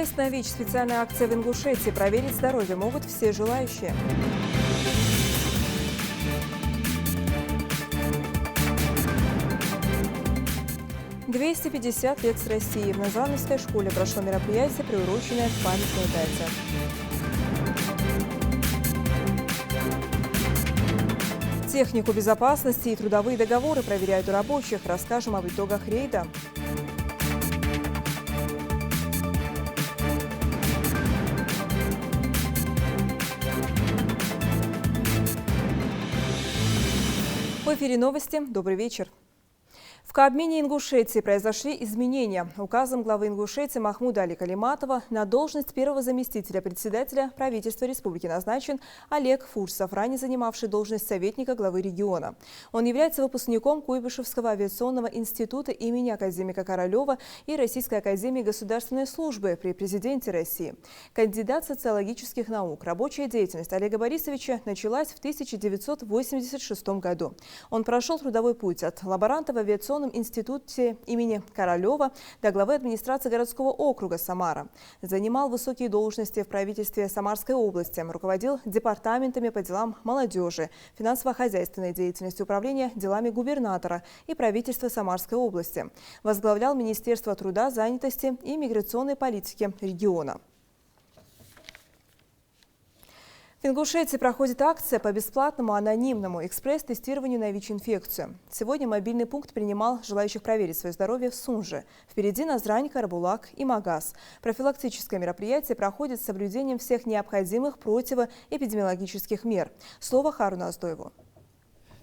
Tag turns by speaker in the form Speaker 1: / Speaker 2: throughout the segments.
Speaker 1: Тест на ВИЧ. Специальная акция в Ингушетии. Проверить здоровье могут все желающие. «250 лет с Россией». В Назановской школе прошло мероприятие, приуроченное к памятной дате. Технику безопасности и трудовые договоры проверяют у рабочих. Расскажем об итогах рейда. В эфире новости. Добрый вечер. В Кабмине Ингушетии произошли изменения. Указом главы Ингушетии Махмуда Али Калиматова на должность первого заместителя председателя правительства республики назначен Олег Фурсов, ранее занимавший должность советника главы региона. Он является выпускником Куйбышевского авиационного института имени академика Королева и Российской академии государственной службы при президенте России. Кандидат социологических наук. Рабочая деятельность Олега Борисовича началась в 1986 году. Он прошел трудовой путь от лаборанта в авиационном институте имени Королева до главы администрации городского округа Самара. Занимал высокие должности в правительстве Самарской области, руководил департаментами по делам молодежи, финансово-хозяйственной деятельности, управления делами губернатора и правительства Самарской области. Возглавлял Министерство труда, занятости и миграционной политики региона. В Ингушетии проходит акция по бесплатному анонимному экспресс-тестированию на ВИЧ-инфекцию. Сегодня мобильный пункт принимал желающих проверить свое здоровье в Сунже. Впереди Назрань, Карабулак и Магаз. Профилактическое мероприятие проходит с соблюдением всех необходимых противоэпидемиологических мер. Слово Харуну Аздоеву.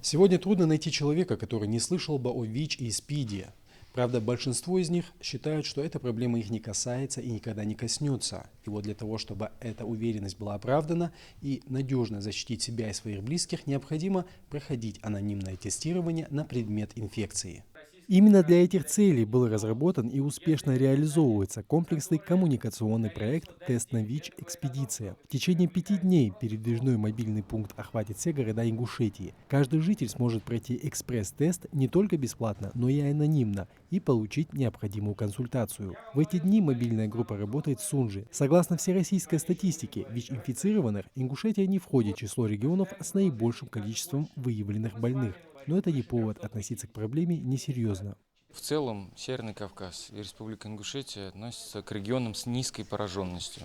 Speaker 2: Сегодня трудно найти человека, который не слышал бы о ВИЧ и СПИДе. Правда, большинство из них считают, что эта проблема их не касается и никогда не коснется. И вот для того, чтобы эта уверенность была оправдана и надежно защитить себя и своих близких, необходимо проходить анонимное тестирование на предмет инфекции. Именно для этих целей был разработан и успешно реализовывается комплексный коммуникационный проект «Тест на ВИЧ. Экспедиция». В течение 5 дней передвижной мобильный пункт охватит все города Ингушетии. Каждый житель сможет пройти экспресс-тест не только бесплатно, но и анонимно и получить необходимую консультацию. В эти дни мобильная группа работает в Сунже. Согласно всероссийской статистике, ВИЧ-инфицированных Ингушетия не входит в число регионов с наибольшим количеством выявленных больных. Но это не повод относиться к проблеме несерьезно.
Speaker 3: В целом, Северный Кавказ и Республика Ингушетия относятся к регионам с низкой пораженностью,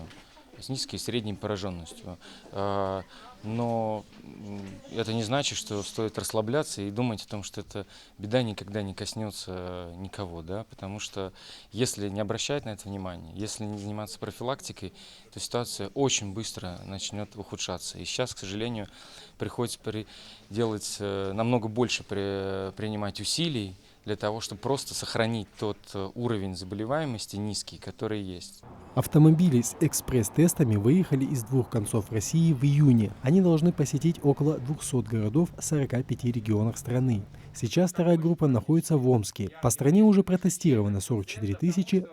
Speaker 3: с низкой и средней пораженностью. Но это не значит, что стоит расслабляться и думать о том, что эта беда никогда не коснется никого, да? Потому что если не обращать на это внимание, если не заниматься профилактикой, то ситуация очень быстро начнет ухудшаться. И сейчас, к сожалению, приходится делать намного больше, принимать усилий для того, чтобы просто сохранить тот уровень заболеваемости низкий, который есть.
Speaker 2: Автомобили с экспресс-тестами выехали из 2 концов России в июне. Они должны посетить около 200 городов в 45 регионах страны. Сейчас вторая группа находится в Омске. По стране уже протестировано 44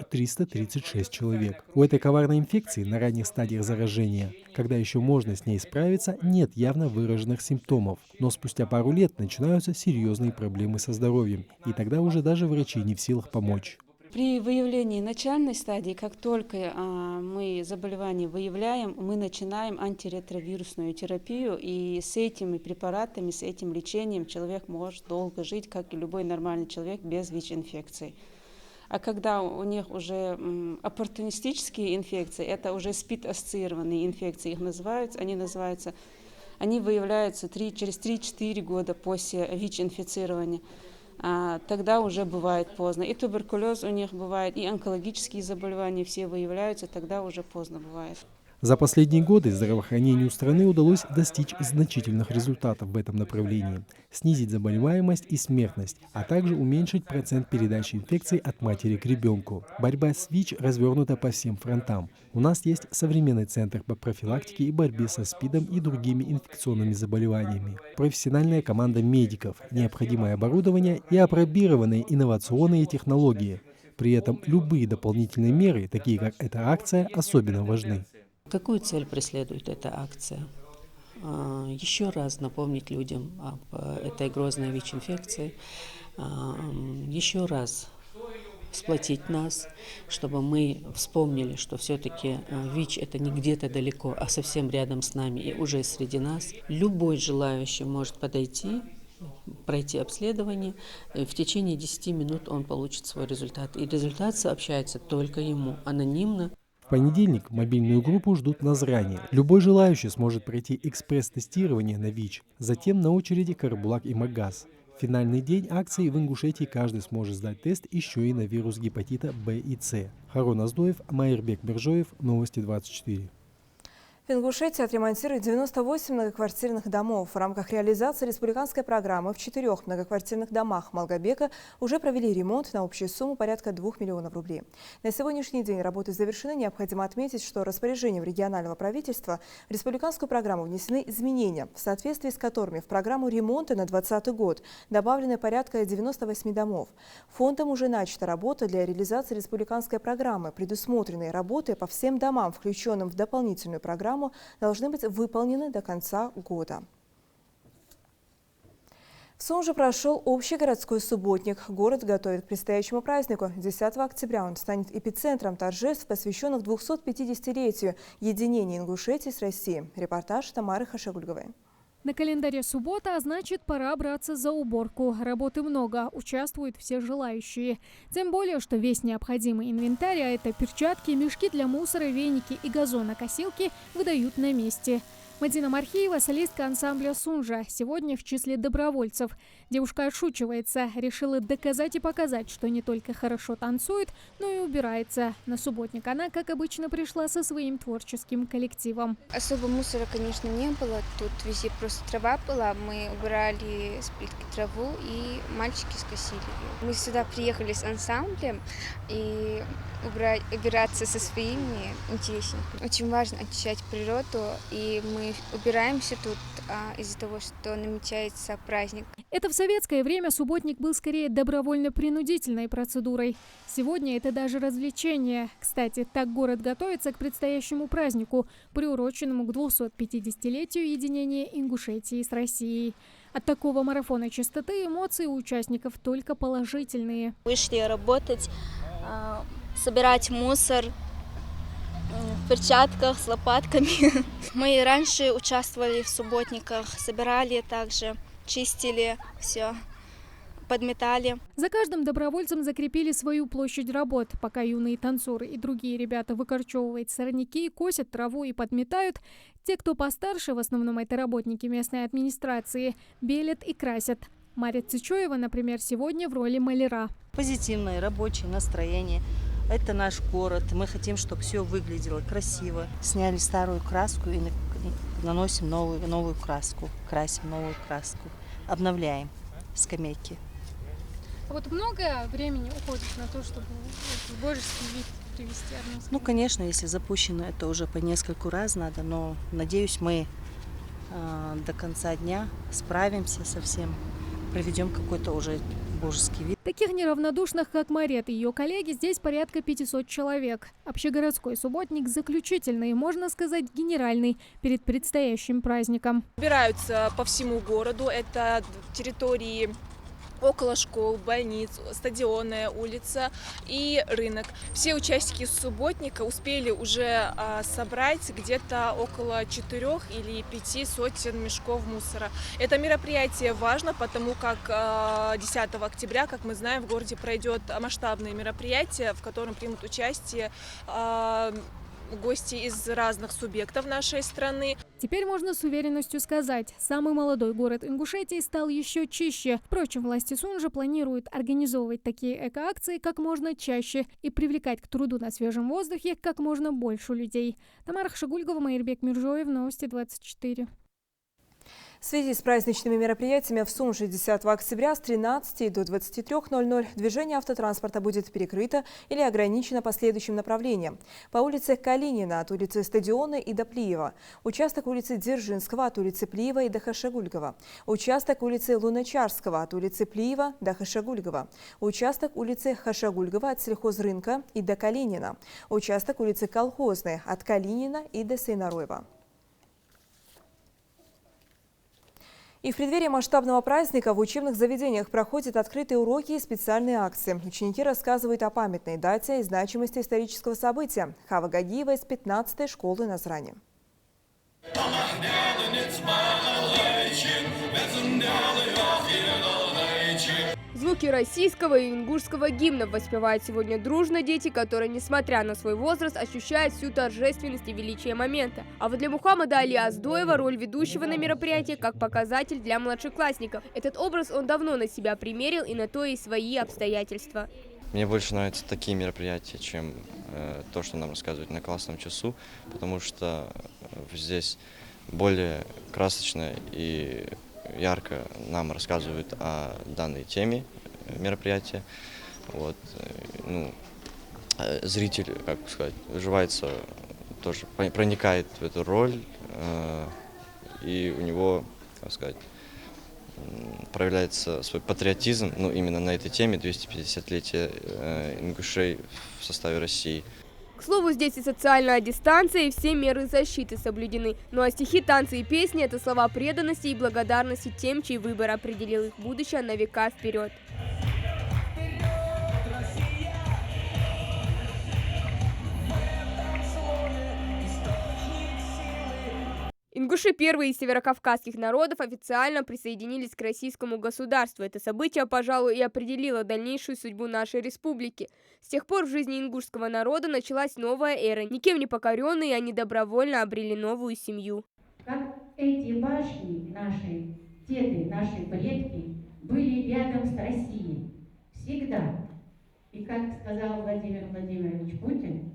Speaker 2: 336 человек. У этой коварной инфекции на ранних стадиях заражения, когда еще можно с ней справиться, нет явно выраженных симптомов. Но спустя пару лет начинаются серьезные проблемы со здоровьем. И тогда уже даже врачи не в силах помочь.
Speaker 4: При выявлении начальной стадии, как только мы заболевание выявляем, мы начинаем антиретровирусную терапию, и с этими препаратами, с этим лечением человек может долго жить, как и любой нормальный человек, без ВИЧ-инфекции. А когда у них уже оппортунистические инфекции, это уже СПИД-ассоциированные инфекции, они выявляются через 3-4 года после ВИЧ-инфицирования. Тогда уже бывает поздно. И туберкулез у них бывает, и онкологические заболевания все выявляются, тогда уже поздно бывает.
Speaker 2: За последние годы здравоохранению страны удалось достичь значительных результатов в этом направлении. Снизить заболеваемость и смертность, а также уменьшить процент передачи инфекций от матери к ребенку. Борьба с ВИЧ развернута по всем фронтам. У нас есть современный центр по профилактике и борьбе со СПИДом и другими инфекционными заболеваниями. Профессиональная команда медиков, необходимое оборудование и апробированные инновационные технологии. При этом любые дополнительные меры, такие как эта акция, особенно важны.
Speaker 5: Какую цель преследует эта акция? Еще раз напомнить людям об этой грозной ВИЧ-инфекции, еще раз сплотить нас, чтобы мы вспомнили, что все-таки ВИЧ это не где-то далеко, а совсем рядом с нами и уже среди нас. Любой желающий может подойти, пройти обследование. В течение 10 минут он получит свой результат. И результат сообщается только ему, анонимно.
Speaker 2: В понедельник мобильную группу ждут в Назране. Любой желающий сможет пройти экспресс-тестирование на ВИЧ. Затем на очереди Карабулак и Магаз. В финальный день акции в Ингушетии каждый сможет сдать тест еще и на вирус гепатита Б и С. Харун Аздоев, Майербек Миржоев, Новости 24.
Speaker 1: В Ингушетии отремонтируют 98 многоквартирных домов. В рамках реализации республиканской программы в 4 многоквартирных домах Малгобека уже провели ремонт на общую сумму порядка 2 миллионов рублей. На сегодняшний день работы завершены. Необходимо отметить, что распоряжением регионального правительства в республиканскую программу внесены изменения, в соответствии с которыми в программу ремонта на 2020 год добавлены порядка 98 домов. Фондом уже начата работа для реализации республиканской программы. Предусмотренные работы по всем домам, включенным в дополнительную программу, должны быть выполнены до конца года. В Сунже прошел общегородской субботник. Город готовит к предстоящему празднику. 10 октября он станет эпицентром торжеств, посвященных 250-летию единения Ингушетии с Россией. Репортаж Тамары Хашагульговой.
Speaker 6: На календаре суббота, а значит, пора браться за уборку. Работы много, участвуют все желающие. Тем более, что весь необходимый инвентарь, а это перчатки, мешки для мусора, веники и газонокосилки, выдают на месте. Мадина Мархиева, солистка ансамбля «Сунжа», сегодня в числе добровольцев. Девушка отшучивается, решила доказать и показать, что не только хорошо танцует, но и убирается. На субботник она, как обычно, пришла со своим творческим коллективом.
Speaker 7: Особо мусора, конечно, не было. Тут везде просто трава была. Мы убирали с плитки траву, и мальчики скосили ее. Мы сюда приехали с ансамблем, и убираться со своими интереснее. Очень важно очищать природу, и мы убираемся тут из-за того, что намечается праздник.
Speaker 6: Это в советское время субботник был скорее добровольно-принудительной процедурой. Сегодня это даже развлечение. Кстати, так город готовится к предстоящему празднику, приуроченному к 250-летию единения Ингушетии с Россией. От такого марафона чистоты эмоции у участников только положительные.
Speaker 8: Вышли работать, собирать мусор в перчатках с лопатками. Мы раньше участвовали в субботниках, собирали также, чистили все, подметали.
Speaker 6: За каждым добровольцем закрепили свою площадь работ. Пока юные танцоры и другие ребята выкорчевывают сорняки, косят траву и подметают, те, кто постарше, в основном это работники местной администрации, белят и красят. Мария Цичоева, например, сегодня в роли маляра.
Speaker 9: Позитивное рабочее настроение. Это наш город. Мы хотим, чтобы все выглядело красиво. Сняли старую краску и наносим новую краску. Красим новую краску. Обновляем скамейки.
Speaker 6: Вот много времени уходит на то, чтобы божеский вид привести?
Speaker 9: Ну, конечно, если запущено, это уже по нескольку раз надо, но надеюсь, мы до конца дня справимся со всем, проведем какой-то уже божеский вид.
Speaker 6: Таких неравнодушных, как Марет и ее коллеги, здесь порядка 500 человек. Общегородской субботник заключительный, можно сказать, генеральный перед предстоящим праздником.
Speaker 10: Убираются по всему городу. Это территории около школ, больниц, стадионная улица и рынок. Все участники субботника успели уже собрать где-то около 4 или 5 сотен мешков мусора. Это мероприятие важно, потому как 10 октября, как мы знаем, в городе пройдет масштабное мероприятие, в котором примут участие гости из разных субъектов нашей страны.
Speaker 6: Теперь можно с уверенностью сказать, самый молодой город Ингушетии стал еще чище. Впрочем, власти Сунжа планируют организовывать такие эко-акции как можно чаще и привлекать к труду на свежем воздухе как можно больше людей. Тамара Хашагульгова, Майербек Миржоев, Новости 24.
Speaker 1: В связи с праздничными мероприятиями в Сунже 10 октября с 13 до 23:00 движение автотранспорта будет перекрыто или ограничено по следующим направлениям. По улице Калинина от улицы Стадиона и до Плиева, участок улицы Дзержинского от улицы Плиева и до Хашагульгова, участок улицы Луначарского от улицы Плиева до Хашагульгова, участок улицы Хашагульгова от сельхозрынка и до Калинина, участок улицы Колхозной от Калинина и до Сейнароева. И в преддверии масштабного праздника в учебных заведениях проходят открытые уроки и специальные акции. Ученики рассказывают о памятной дате и значимости исторического события. Хава Гагиева из 15-й школы Назрани.
Speaker 11: Звуки российского и ингушского гимнов воспевают сегодня дружно дети, которые, несмотря на свой возраст, ощущают всю торжественность и величие момента. А вот для Мухаммада Али Аздоева роль ведущего на мероприятии как показатель для младшеклассников. Этот образ он давно на себя примерил, и на то и свои обстоятельства.
Speaker 12: Мне больше нравятся такие мероприятия, чем то, что нам рассказывают на классном часу, потому что здесь более красочно и ярко нам рассказывают о данной теме мероприятия. Вот, зритель, как сказать, вживается, тоже проникает в эту роль, и у него, как сказать, проявляется свой патриотизм, именно на этой теме 250-летия ингушей в составе России.
Speaker 11: К слову, здесь и социальная дистанция, и все меры защиты соблюдены. Ну а стихи, танцы и песни – это слова преданности и благодарности тем, чей выбор определил их будущее на века вперед. Ингуши, первые из северокавказских народов, официально присоединились к российскому государству. Это событие, пожалуй, и определило дальнейшую судьбу нашей республики. С тех пор в жизни ингушского народа началась новая эра. Никем не покоренные, они добровольно обрели новую семью.
Speaker 13: Как эти башни, наши деды, наши предки, были рядом с Россией. Всегда. И как сказал Владимир Владимирович Путин,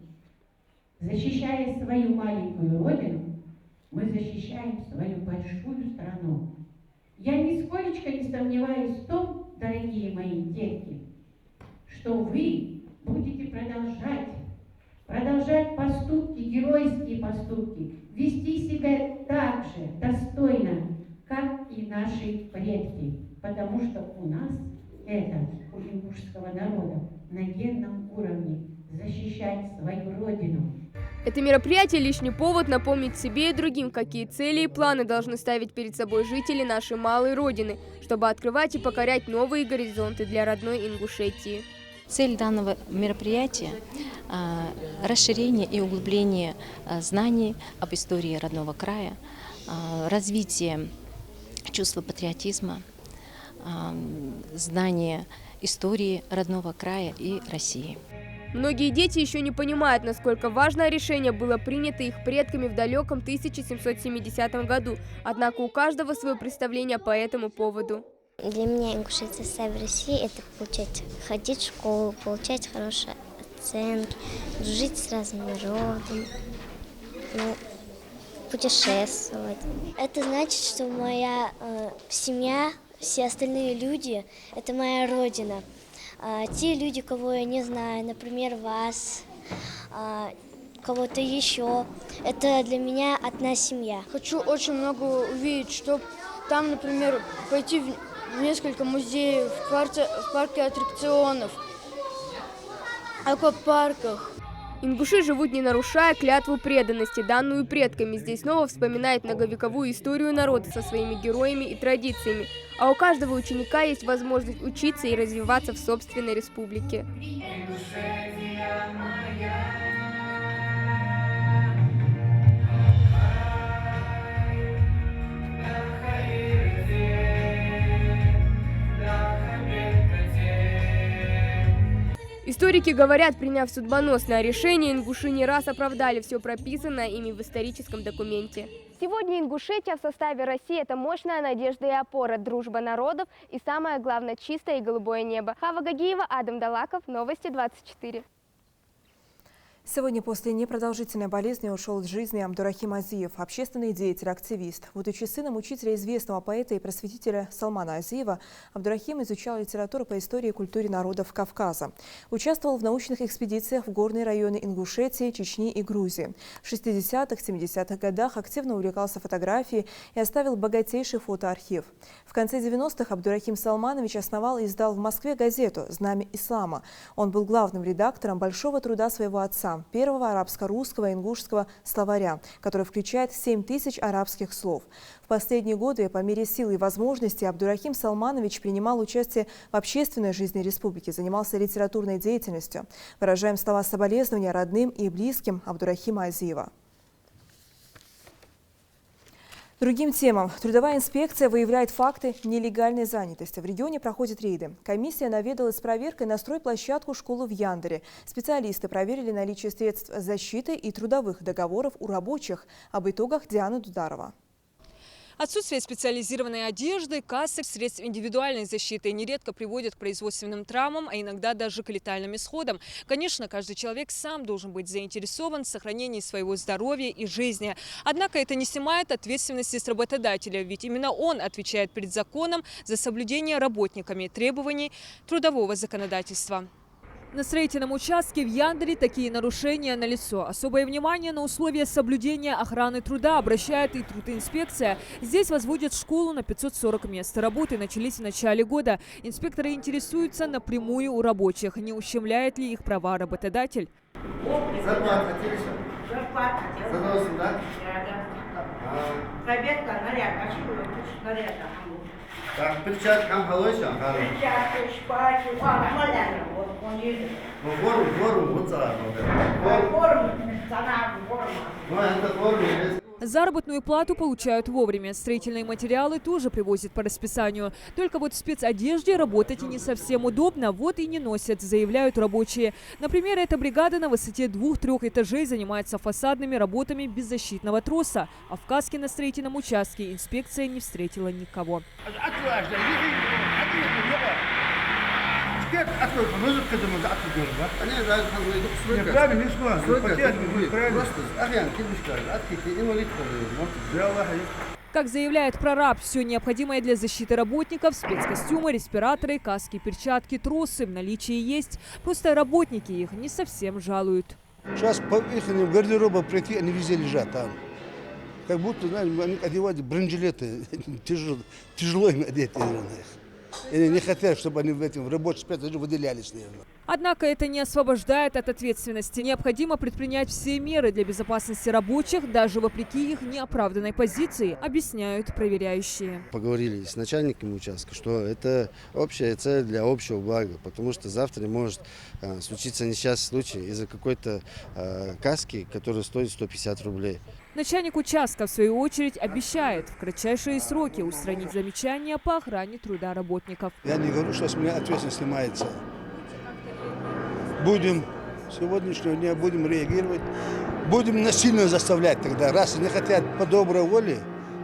Speaker 13: защищая свою маленькую родину, мы защищаем свою большую страну. Я нисколечко не сомневаюсь в том, дорогие мои детки, что вы будете продолжать поступки, геройские поступки, вести себя так же достойно, как и наши предки. Потому что у нас это, у ингушского народа, на генном уровне защищать свою родину.
Speaker 11: Это мероприятие – лишний повод напомнить себе и другим, какие цели и планы должны ставить перед собой жители нашей малой родины, чтобы открывать и покорять новые горизонты для родной Ингушетии.
Speaker 14: Цель данного мероприятия – расширение и углубление знаний об истории родного края, развитие чувства патриотизма, знание истории родного края и России.
Speaker 11: Многие дети еще не понимают, насколько важное решение было принято их предками в далеком 1770 году. Однако у каждого свое представление по этому поводу.
Speaker 15: Для меня Ингушетия в России – это ходить в школу, получать хорошие оценки, жить с разным народом, путешествовать. Это значит, что моя семья, все остальные люди – это моя родина. Те люди, кого я не знаю, например, вас, кого-то еще, это для меня одна семья.
Speaker 16: Хочу очень много увидеть, чтобы там, например, пойти в несколько музеев, в парке аттракционов, аквапарках.
Speaker 11: Ингуши живут, не нарушая клятву преданности, данную предками. Здесь снова вспоминают многовековую историю народа со своими героями и традициями. А у каждого ученика есть возможность учиться и развиваться в собственной республике. Историки говорят, приняв судьбоносное решение, ингуши не раз оправдали все прописанное ими в историческом документе. Сегодня Ингушетия в составе России – это мощная надежда и опора, дружба народов и, самое главное, чистое и голубое небо. Хава Гагиева, Адам Далаков, Новости 24.
Speaker 1: Сегодня после непродолжительной болезни ушел из жизни Абдурахим Азиев, общественный деятель, активист. Будучи сыном учителя известного поэта и просветителя Салмана Азиева, Абдурахим изучал литературу по истории и культуре народов Кавказа. Участвовал в научных экспедициях в горные районы Ингушетии, Чечни и Грузии. В 60-х, 70-х годах активно увлекался фотографией и оставил богатейший фотоархив. В конце 90-х Абдурахим Салманович основал и издал в Москве газету «Знамя ислама». Он был главным редактором большого труда своего отца автора первого арабско-русского и ингушского словаря, который включает 7000 арабских слов. В последние годы по мере сил и возможностей Абдурахим Салманович принимал участие в общественной жизни республики, занимался литературной деятельностью. Выражаем слова соболезнования родным и близким Абдурахима Азиева. Другим темам. Трудовая инспекция выявляет факты нелегальной занятости. В регионе проходят рейды. Комиссия наведалась с проверкой на стройплощадку школы в Яндере. Специалисты проверили наличие средств защиты и трудовых договоров у рабочих. Об итогах Диана Дударова.
Speaker 17: Отсутствие специализированной одежды, касок, средств индивидуальной защиты нередко приводит к производственным травмам, а иногда даже к летальным исходам. Конечно, каждый человек сам должен быть заинтересован в сохранении своего здоровья и жизни. Однако это не снимает ответственности с работодателя, ведь именно он отвечает перед законом за соблюдение работниками требований трудового законодательства. На строительном участке в Яндере такие нарушения налицо. Особое внимание на условия соблюдения охраны труда обращает и трудинспекция. Здесь возводят школу на 540 мест. Работы начались в начале года. Инспекторы интересуются напрямую у рабочих, не ущемляет ли их права работодатель.
Speaker 18: Так, перчаткам хорошо,
Speaker 17: Заработную плату получают вовремя. Строительные материалы тоже привозят по расписанию. Только вот в спецодежде работать и не совсем удобно, вот и не носят, заявляют рабочие. Например, эта бригада на высоте 2-3 этажей занимается фасадными работами без защитного троса. А в каске на строительном участке инспекция не встретила никого. Как заявляет прораб, все необходимое для защиты работников – спецкостюмы, респираторы, каски, перчатки, тросы в наличии есть. Просто работники их не совсем жалуют.
Speaker 19: Сейчас по их гардеробу пройти, они везде лежат там. Как будто, знаете, они одевают бронежилеты, тяжело им одеть. Или не хотят, чтобы они в рабочей спецодежде выделялись, наверное.
Speaker 17: Однако это не освобождает от ответственности. Необходимо предпринять все меры для безопасности рабочих, даже вопреки их неоправданной позиции, объясняют проверяющие.
Speaker 20: Поговорили с начальником участка, что это общая цель для общего блага, потому что завтра может случиться несчастный случай из-за какой-то каски, которая стоит 150 рублей.
Speaker 17: Начальник участка, в свою очередь, обещает в кратчайшие сроки устранить замечания по охране труда работников.
Speaker 19: Я не говорю, что с меня ответственность снимается. Будем с сегодняшнего дня будем реагировать, будем насильно заставлять тогда. Раз не хотят по доброй воле,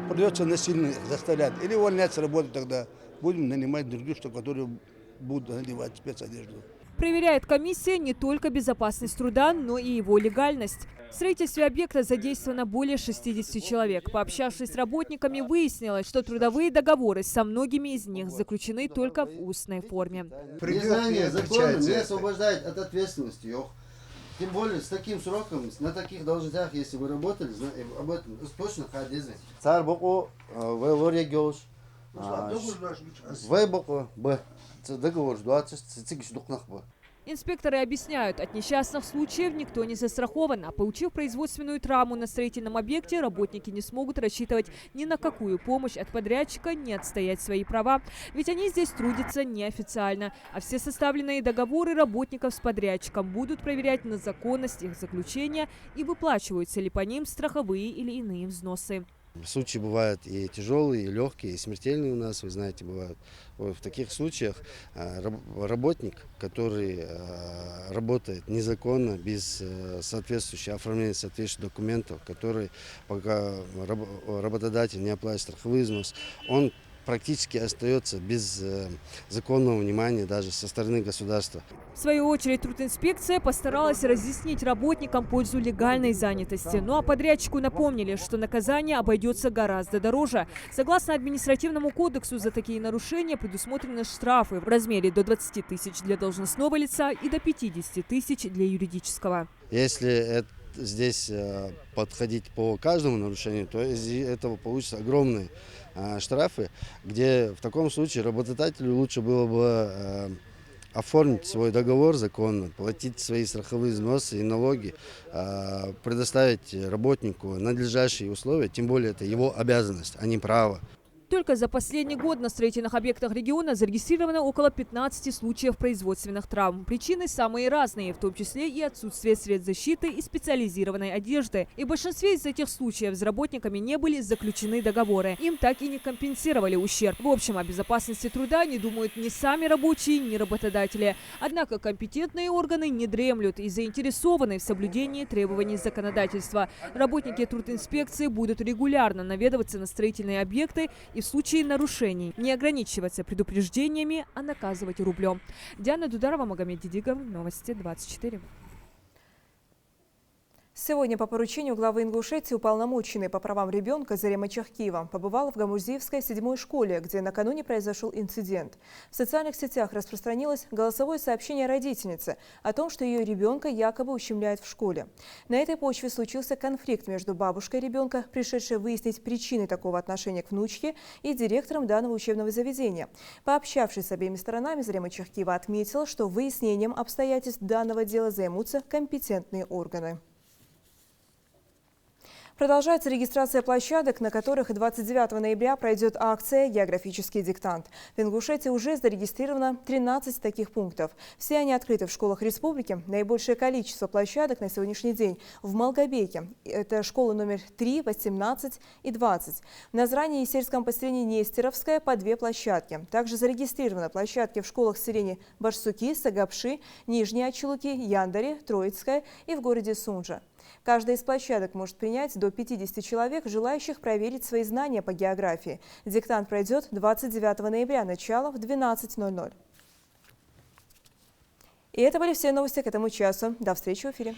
Speaker 19: придется насильно заставлять. Или увольнять с работы тогда. Будем нанимать других, которые будут надевать спецодежду.
Speaker 17: Проверяет комиссия не только безопасность труда, но и его легальность. В строительстве объекта задействовано более 60 человек. Пообщавшись с работниками, выяснилось, что трудовые договоры со многими из них заключены только в устной форме.
Speaker 20: Признание закона не освобождает от ответственности. Тем более с таким сроком, на таких должностях, если вы работали, об этом точно ходите. Царь Боку, Вэлорегиош, Вэбоку, Б. Договор 20 духнахба.
Speaker 17: Инспекторы объясняют, от несчастных случаев никто не застрахован. А получив производственную травму на строительном объекте, работники не смогут рассчитывать ни на какую помощь от подрядчика, ни отстоять свои права. Ведь они здесь трудятся неофициально. А все составленные договоры работников с подрядчиком будут проверять на законность их заключения и выплачиваются ли по ним страховые или иные взносы.
Speaker 20: Случаи бывают и тяжелые, и легкие, и смертельные у нас, вы знаете, бывают. В таких случаях работник, который работает незаконно, без соответствующего оформления соответствующих документов, который пока работодатель не оплатит страховой взнос, он практически остается без законного внимания даже со стороны государства.
Speaker 17: В свою очередь, трудинспекция постаралась разъяснить работникам пользу легальной занятости. Ну а подрядчику напомнили, что наказание обойдется гораздо дороже. Согласно административному кодексу, за такие нарушения предусмотрены штрафы в размере до 20 тысяч для должностного лица и до 50 тысяч для юридического.
Speaker 20: Если здесь подходить по каждому нарушению, то из этого получатся огромные штрафы, где в таком случае работодателю лучше было бы оформить свой договор законно, платить свои страховые взносы и налоги, предоставить работнику надлежащие условия, тем более это его обязанность, а не право.
Speaker 17: Только за последний год на строительных объектах региона зарегистрировано около 15 случаев производственных травм. Причины самые разные, в том числе и отсутствие средств защиты и специализированной одежды. И в большинстве из этих случаев с работниками не были заключены договоры. Им так и не компенсировали ущерб. В общем, о безопасности труда не думают ни сами рабочие, ни работодатели. Однако компетентные органы не дремлют и заинтересованы в соблюдении требований законодательства. Работники трудинспекции будут регулярно наведываться на строительные объекты и в случае нарушений не ограничиваться предупреждениями, а наказывать рублем. Диана Дударова, Магомед Дидигов, Новости 24.
Speaker 1: Сегодня по поручению главы Ингушетии уполномоченный по правам ребенка Зарема Чахкиева побывала в Гамузиевской 7-й школе, где накануне произошел инцидент. В социальных сетях распространилось голосовое сообщение родительницы о том, что ее ребенка якобы ущемляют в школе. На этой почве случился конфликт между бабушкой ребенка, пришедшей выяснить причины такого отношения к внучке, и директором данного учебного заведения. Пообщавшись с обеими сторонами, Зарема Чахкиева отметила, что выяснением обстоятельств данного дела займутся компетентные органы. Продолжается регистрация площадок, на которых 29 ноября пройдет акция «Географический диктант». В Ингушетии уже зарегистрировано 13 таких пунктов. Все они открыты в школах республики. Наибольшее количество площадок на сегодняшний день в Малгобеке. Это школы номер 3, 18 и 20. В Назране и сельском поселении Нестеровское по 2 площадки. Также зарегистрированы площадки в школах в селении Башсуки, Сагапши, Нижние Ачулуки, Яндаре, Троицкая и в городе Сунжа. Каждая из площадок может принять до 50 человек, желающих проверить свои знания по географии. Диктант пройдет 29 ноября, начало в 12:00. И это были все новости к этому часу. До встречи в эфире.